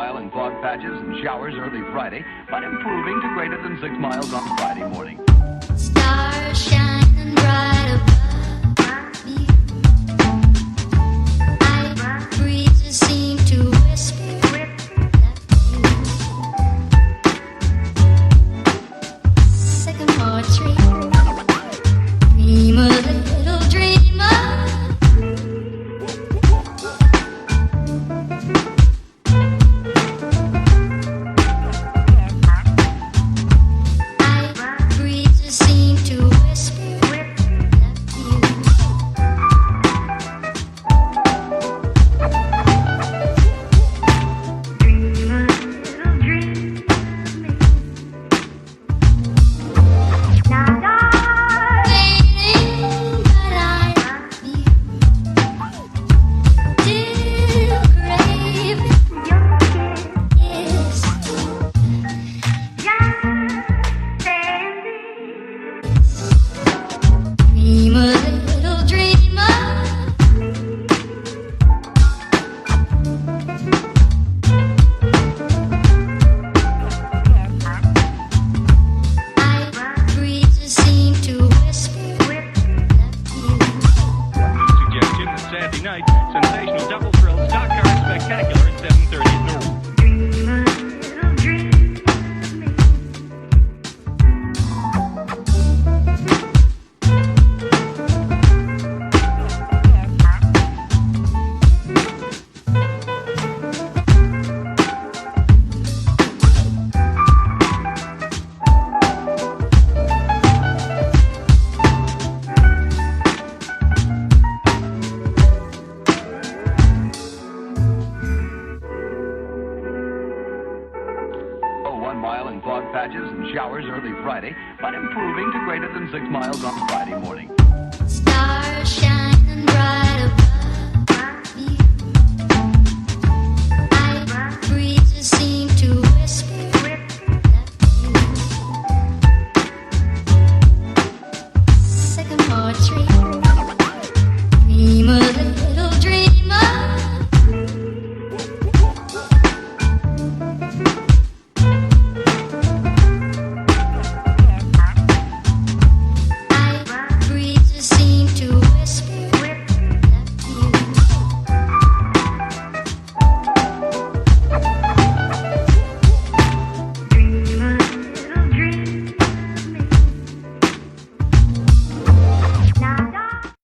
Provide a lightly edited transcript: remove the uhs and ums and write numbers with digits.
mile in fog patches and showers early Friday, but improving to greater than 6 miles on Friday morning. Stars shining bright above me. Night breezes seem to whisper that you. Sycamore tree, dream a little dreamer. Seem to whisper that you. Dream a little dream of me. Now darling, but I love you. Still craving your kiss. Dream a little dreamer. Night breezes seem to whisper that you. Suggestion that Saturday night, sensational double thrill stock car spectacular at 7:30 at noon. Dream a little dream of me. Oh, 1 mile in fog patches and showers early Friday, but improving to greater than 6 miles on Friday morning.